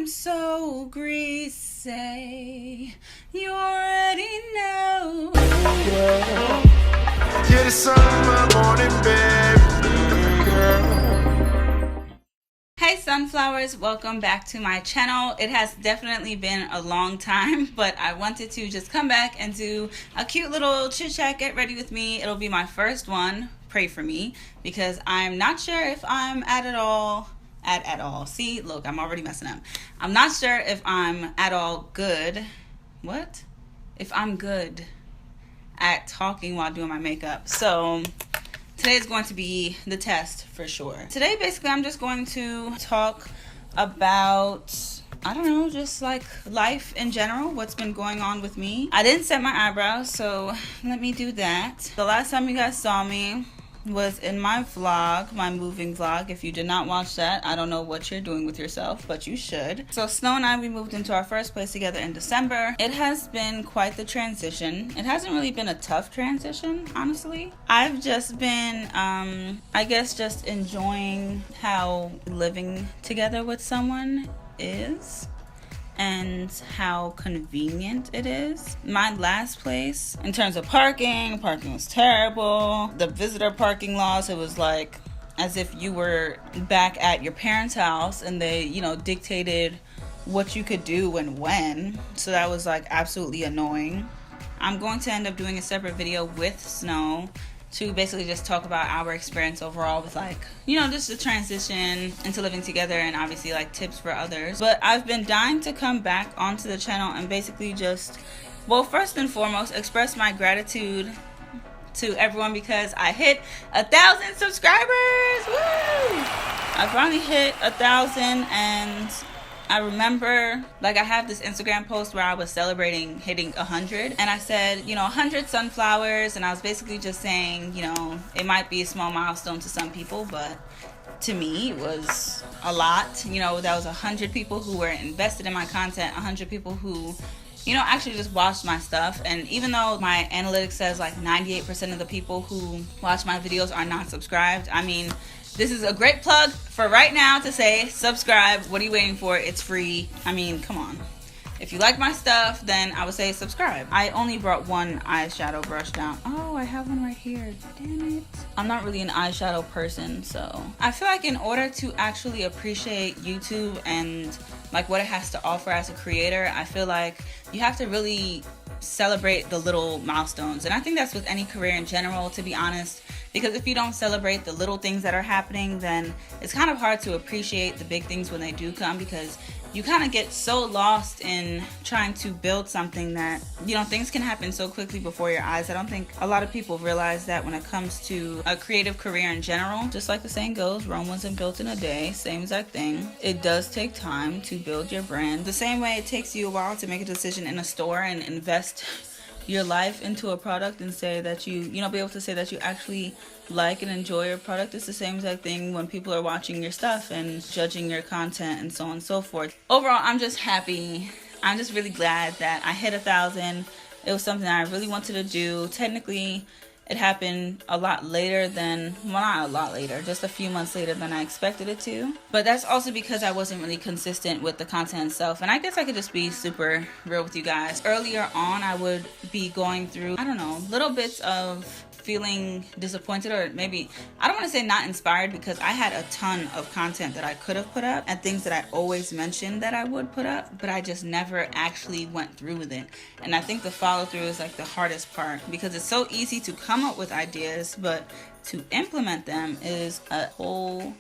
I'm so greasy, you already know. Yeah, the sun in my morning, babe. Hey sunflowers, welcome back to my channel. It has definitely been a long time, but I wanted to just come back and do a cute little chit chat, get ready with me. It'll be my first one. Pray for me because I'm not sure if I'm at all. See, look, I'm already messing up. I'm not sure if I'm at all good. What? If I'm good at talking while doing my makeup. So today is going to be the test for sure. Today, basically, I'm just going to talk about, I don't know, just like life in general, what's been going on with me. I didn't set my eyebrows, so let me do that. The last time you guys saw me was in my vlog, my moving vlog. If you did not watch that, I don't know what you're doing with yourself, but you should. So Snow and I, we moved into our first place together in December. It has been quite the transition. It hasn't really been a tough transition, honestly. I've just been, I guess, just enjoying how living together with someone is and how convenient it is. My last place, in terms of parking was terrible. The visitor parking laws, it was like as if you were back at your parents' house and they, you know, dictated what you could do and when. So that was like absolutely annoying. I'm going to end up doing a separate video with Snow to basically just talk about our experience overall with, like, you know, just the transition into living together and obviously like tips for others. But I've been dying to come back onto the channel and basically just, well, first and foremost, express my gratitude to everyone because I hit 1,000 subscribers. Woo! I finally hit 1,000, and I remember, like, I have this Instagram post where I was celebrating hitting 100, and I said, you know, 100 sunflowers, and I was basically just saying, you know, it might be a small milestone to some people, but to me it was a lot. You know, that was 100 people who were invested in my content, 100 people who, you know, actually just watched my stuff. And even though my analytics says like 98% of the people who watch my videos are not subscribed, I mean, this is a great plug for right now to say subscribe. What are you waiting for? It's free. I mean, come on. If you like my stuff, then I would say subscribe. I only brought one eyeshadow brush down. Oh, I have one right here. Damn it. I'm not really an eyeshadow person, so I feel like in order to actually appreciate YouTube and like what it has to offer as a creator, I feel like you have to really celebrate the little milestones. And I think that's with any career in general, to be honest. Because if you don't celebrate the little things that are happening, then it's kind of hard to appreciate the big things when they do come, because you kind of get so lost in trying to build something that, you know, things can happen so quickly before your eyes. I don't think a lot of people realize that when it comes to a creative career in general. Just like the saying goes, Rome wasn't built in a day. Same exact thing. It does take time to build your brand. The same way it takes you a while to make a decision in a store and invest your life into a product and say that you know, be able to say that you actually like and enjoy your product. It's the same exact thing when people are watching your stuff and judging your content and so on and so forth. Overall, I'm just happy. I'm just really glad that I hit 1,000. It was something I really wanted to do. Technically, it happened a lot later than, well, not a lot later, just a few months later than I expected it to. But that's also because I wasn't really consistent with the content itself. And I guess I could just be super real with you guys. Earlier on, I would be going through, I don't know, little bits of feeling disappointed, or maybe, I don't want to say not inspired, because I had a ton of content that I could have put up and things that I always mentioned that I would put up, but I just never actually went through with it. And I think the follow through is like the hardest part, because it's so easy to come up with ideas, but to implement them is a whole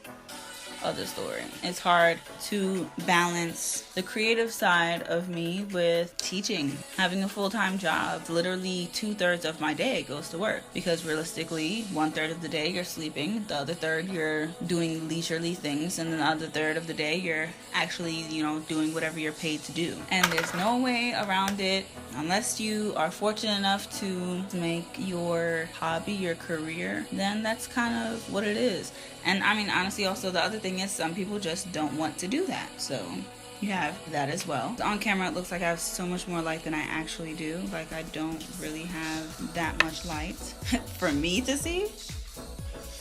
other story. It's hard to balance the creative side of me with teaching, having a full-time job. Literally 2/3 of my day goes to work, because realistically 1/3 of the day you're sleeping, the other third you're doing leisurely things, and then the other third of the day you're actually, you know, doing whatever you're paid to do. And there's no way around it unless you are fortunate enough to make your hobby your career. Then that's kind of what it is. And I mean, honestly, also the other thing is some people just don't want to do that. So you have that as well. On camera, it looks like I have so much more light than I actually do. Like, I don't really have that much light for me to see.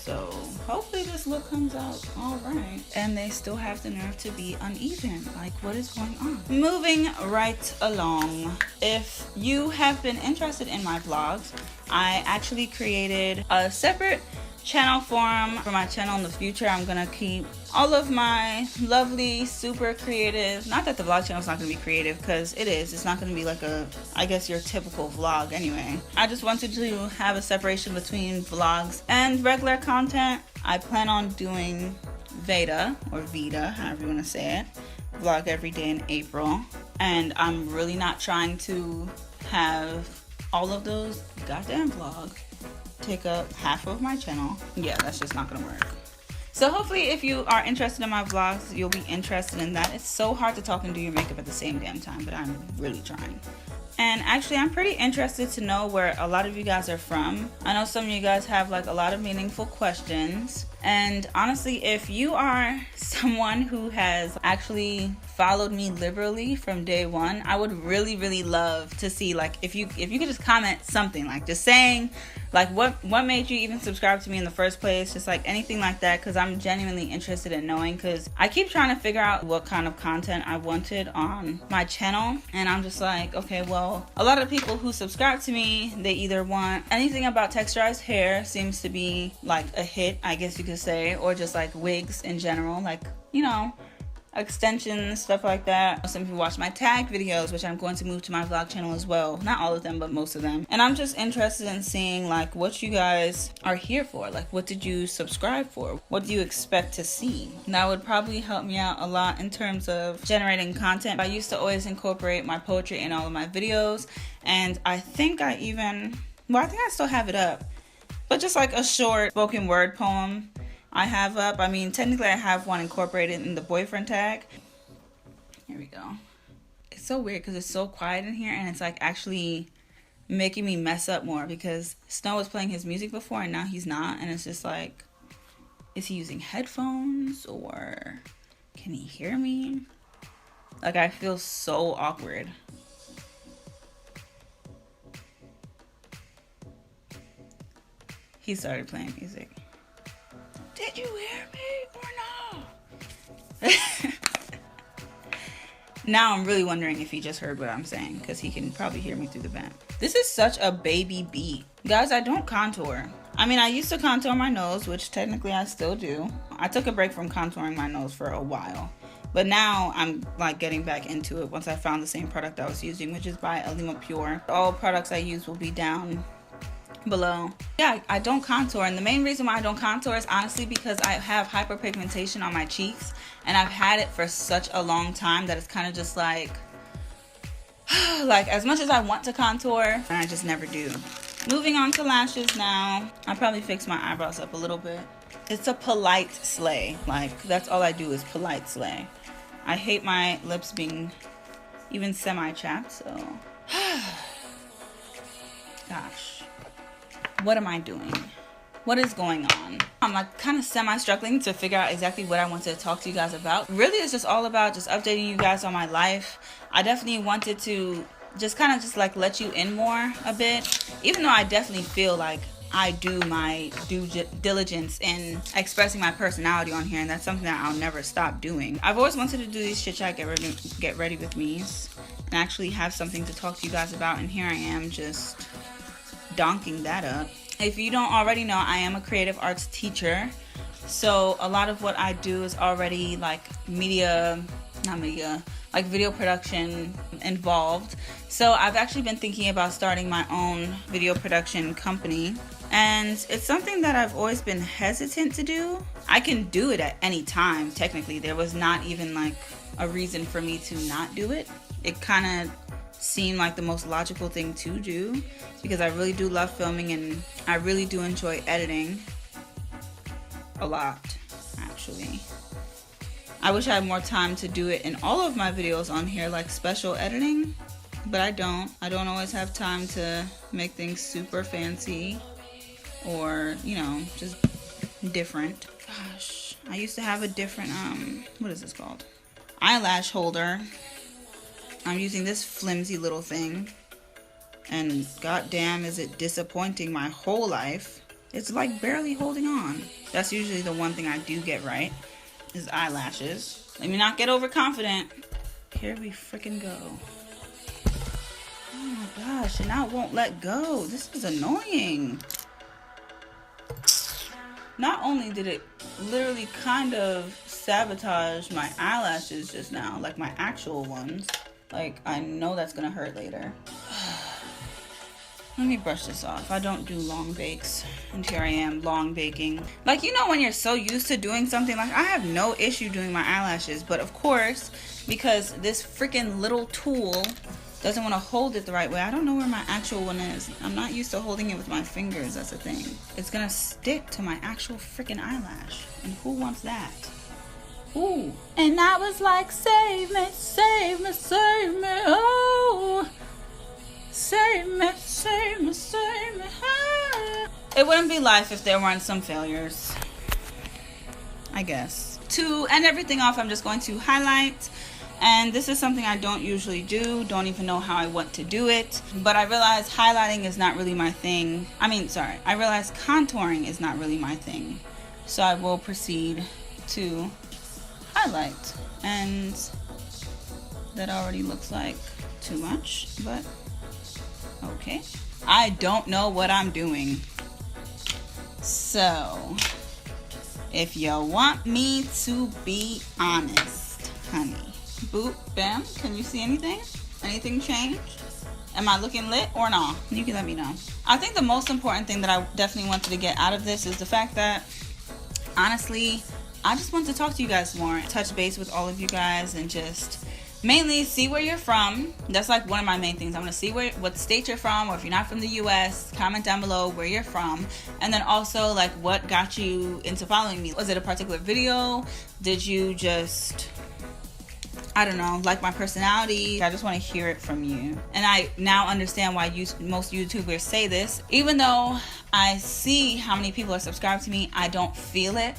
So hopefully this look comes out all right. And they still have the nerve to be uneven. Like, what is going on? Moving right along. If you have been interested in my vlogs, I actually created a separate channel forum for my channel in the future. I'm gonna keep all of my lovely, super creative, not that the vlog channel is not gonna be creative, because it is. It's not gonna be like a, I guess, your typical vlog anyway. I just wanted to have a separation between vlogs and regular content. I plan on doing Veda, or Vita, however you want to say it, vlog every day in April. And I'm really not trying to have all of those goddamn vlogs take up half of my channel. Yeah, that's just not gonna work. So hopefully if you are interested in my vlogs, you'll be interested in that. It's so hard to talk and do your makeup at the same damn time, but I'm really trying. And actually, I'm pretty interested to know where a lot of you guys are from. I know some of you guys have like a lot of meaningful questions. And honestly, if you are someone who has actually followed me liberally from day one, I would really, really love to see, like, if you could just comment something, like just saying like what made you even subscribe to me in the first place, just like anything like that, because I'm genuinely interested in knowing, because I keep trying to figure out what kind of content I wanted on my channel, and I'm just like, okay, well, a lot of people who subscribe to me, they either want anything about texturized hair, seems to be like a hit, I guess you could say, or just like wigs in general, like, you know, extensions, stuff like that. Some people watch my tag videos, which I'm going to move to my vlog channel as well. Not all of them, but most of them. And I'm just interested in seeing like what you guys are here for. Like, what did you subscribe for? What do you expect to see? That would probably help me out a lot in terms of generating content. I used to always incorporate my poetry in all of my videos, and I think I even, well, I think I still have it up, but just like a short spoken word poem I have up. I mean, technically I have one incorporated in the boyfriend tag. Here we go. It's so weird because it's so quiet in here, and it's like actually making me mess up more, because Snow was playing his music before and now he's not, and it's just like, is he using headphones or can he hear me? Like, I feel so awkward. He started playing music. Did you hear me or no? Now I'm really wondering if he just heard what I'm saying, because he can probably hear me through the vent. This is such a baby beat. Guys, I don't contour. I mean, I used to contour my nose, which technically I still do. I took a break from contouring my nose for a while, but now I'm like getting back into it once I found the same product I was using, which is by Alima Pure. All products I use will be down below. Yeah, I don't contour, and the main reason why I don't contour is honestly because I have hyperpigmentation on my cheeks, and I've had it for such a long time that it's kind of just like like, as much as I want to contour, I just never do. Moving on to lashes now. I probably fix my eyebrows up a little bit. It's a polite slay. Like, that's all I do is polite slay. I hate my lips being even semi-chapped, so gosh. What am I doing? What is going on? I'm like kind of semi-struggling to figure out exactly what I wanted to talk to you guys about. Really, it's just all about just updating you guys on my life. I definitely wanted to just kind of just like let you in more a bit, even though I definitely feel like I do my due diligence in expressing my personality on here, and that's something that I'll never stop doing. I've always wanted to do these chit chat get ready with me's and actually have something to talk to you guys about, and here I am just donking that up. If you don't already know, I am a creative arts teacher, so a lot of what I do is already like video production involved. So I've actually been thinking about starting my own video production company, and it's something that I've always been hesitant to do. I can do it at any time. Technically, there was not even like a reason for me to not do it. It kind of seemed like the most logical thing to do, because I really do love filming and I really do enjoy editing a lot, actually. I wish I had more time to do it in all of my videos on here, like special editing, but I don't always have time to make things super fancy or, you know, just different. Gosh, I used to have a different what is this called? Eyelash holder. I'm using this flimsy little thing, and goddamn is it disappointing my whole life. It's like barely holding on. That's usually the one thing I do get right, is eyelashes. Let me not get overconfident. Here we freaking go. Oh my gosh, and now it won't let go. This is annoying. Not only did it literally kind of sabotage my eyelashes just now, like my actual ones. Like, I know that's gonna hurt later. Let me brush this off. I don't do long bakes. And here I am, long baking. Like, you know when you're so used to doing something, like I have no issue doing my eyelashes. But of course, because this freaking little tool doesn't want to hold it the right way. I don't know where my actual one is. I'm not used to holding it with my fingers, that's the thing. It's gonna stick to my actual freaking eyelash. And who wants that? Ooh. And I was like, save me, save me, save me, oh. Save me, save me, save me. Ah. It wouldn't be life if there weren't some failures, I guess. To end everything off, I'm just going to highlight. And this is something I don't usually do. Don't even know how I want to do it. But I realize highlighting is not really my thing. I realize contouring is not really my thing. So I will proceed to highlight. And that already looks like too much, but okay. I don't know what I'm doing. So, if you want me to be honest, honey. Boop, bam. Can you see anything? Anything change? Am I looking lit or not? You can let me know. I think the most important thing that I definitely wanted to get out of this is the fact that, honestly, I just want to talk to you guys more. Touch base with all of you guys and just mainly see where you're from. That's like one of my main things. I want to see what state you're from, or if you're not from the US, comment down below where you're from. And then also like what got you into following me. Was it a particular video? Did you just, I don't know, like my personality? I just want to hear it from you. And I now understand why most YouTubers say this. Even though I see how many people are subscribed to me, I don't feel it.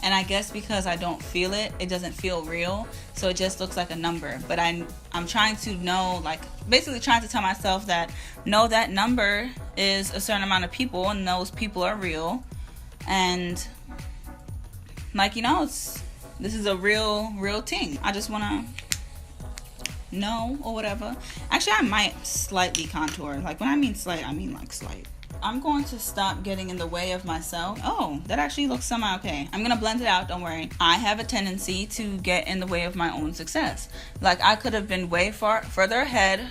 And I guess because I don't feel it, it doesn't feel real. So it just looks like a number. But I'm trying to know, like, basically trying to tell myself that, no, that number is a certain amount of people and those people are real. And, like, you know, this is a real thing. I just want to know or whatever. Actually, I might slightly contour. Like, when I mean slight, I mean like slight. I'm going to stop getting in the way of myself. Oh, that actually looks somehow okay. I'm going to blend it out, don't worry. I have a tendency to get in the way of my own success. Like, I could have been way further ahead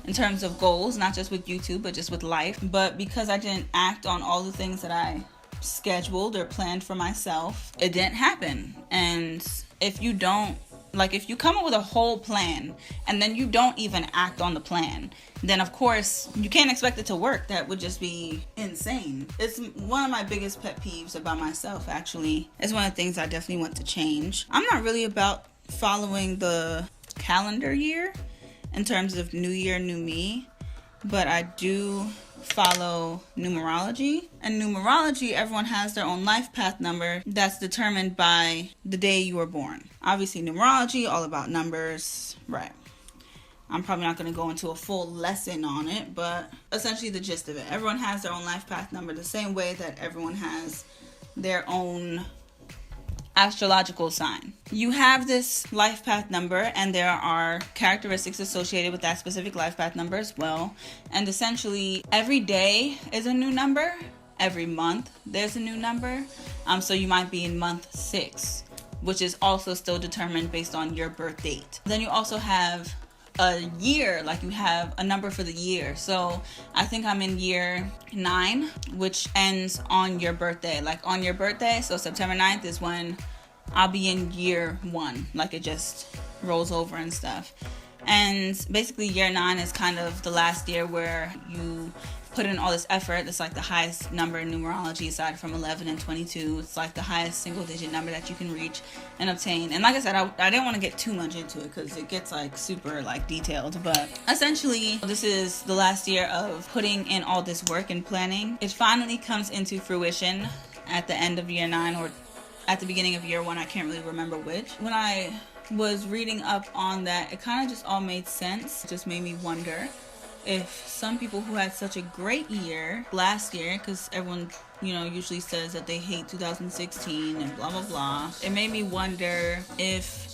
in terms of goals, not just with YouTube, but just with life. But because I didn't act on all the things that I scheduled or planned for myself, it didn't happen. And if you don't, like, if you come up with a whole plan and then you don't even act on the plan, then of course you can't expect it to work. That would just be insane. It's one of my biggest pet peeves about myself, actually. It's one of the things I definitely want to change. I'm not really about following the calendar year in terms of new year, new me, but I do follow numerology. And numerology, everyone has their own life path number that's determined by the day you were born. Obviously, numerology, all about numbers, right? I'm probably not going to go into a full lesson on it, but essentially the gist of it. Everyone has their own life path number the same way that everyone has their own astrological sign. You have this life path number and there are characteristics associated with that specific life path number as well. And essentially every day is a new number. Every month there's a new number. So you might be in month 6, which is also still determined based on your birth date. Then you also have a year, like you have a number for the year. So I think I'm in year 9, which ends on your birthday. Like on your birthday, so September 9th is when I'll be in year 1. Like it just rolls over and stuff. And basically year 9 is kind of the last year where you put in all this effort. It's like the highest number in numerology aside from 11 and 22. It's like the highest single digit number that you can reach and obtain. And like I said, I didn't want to get too much into it because it gets like super like detailed. But essentially, this is the last year of putting in all this work and planning. It finally comes into fruition at the end of year 9 or at the beginning of year 1. I can't really remember which. When I was reading up on that, it kind of just all made sense. It just made me wonder if some people who had such a great year last year, because everyone, you know, usually says that they hate 2016 and blah blah blah, it made me wonder if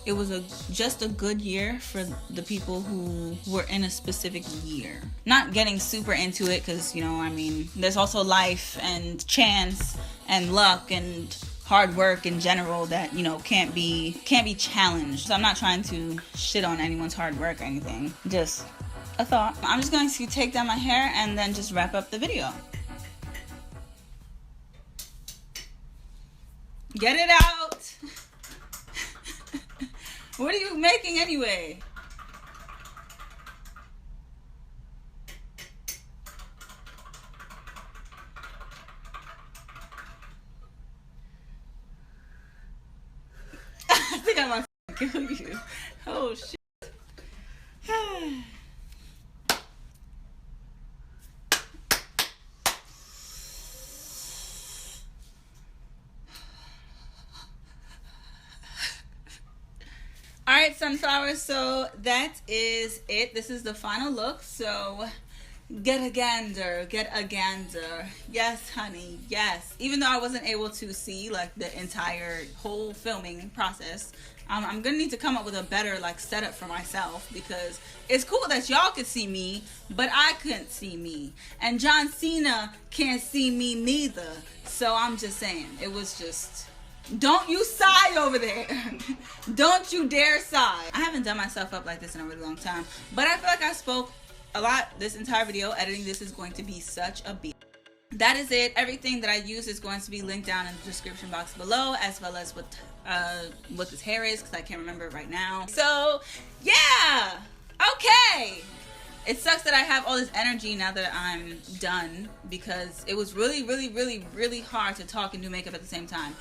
it was just a good year for the people who were in a specific year. Not getting super into it, because, you know, I mean, there's also life and chance and luck and hard work in general that, you know, can't be challenged. So I'm not trying to shit on anyone's hard work or anything. Just a thought. I'm just going to take down my hair and then just wrap up the video. Get it out. What are you making anyway? I think I might kill you. Oh shit. Alright, sunflowers, so that is it. This is the final look, so get a gander. Yes, honey, yes. Even though I wasn't able to see like the entire whole filming process, I'm gonna need to come up with a better like setup for myself, because it's cool that y'all could see me, but I couldn't see me, and John Cena can't see me neither. So I'm just saying, it was just, don't you sigh over there. Don't you dare sigh. I haven't done myself up like this in a really long time, but I feel like I spoke a lot this entire video. Editing this is going to be such a beat. That is it. Everything that I use is going to be linked down in the description box below, as well as what this hair is, because I can't remember it right now. So yeah, okay. It sucks that I have all this energy now that I'm done, because it was really hard to talk and do makeup at the same time.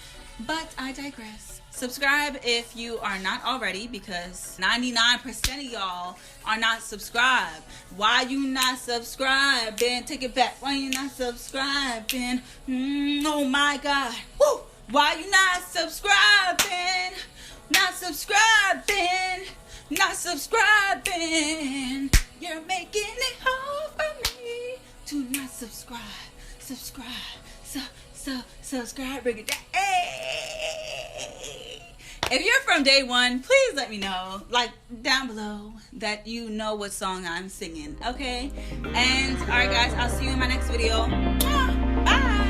But I digress. Subscribe if you are not already, because 99% of y'all are not subscribed. Why you not subscribing? Take it back. Why you not subscribing? Oh my God. Woo! Why you not subscribing? Not subscribing. Not subscribing. You're making it hard for me to not subscribe. Subscribe, bring it down. Hey. If you're from day one, please let me know, like down below, that you know what song I'm singing, okay? And alright guys, I'll see you in my next video. Bye.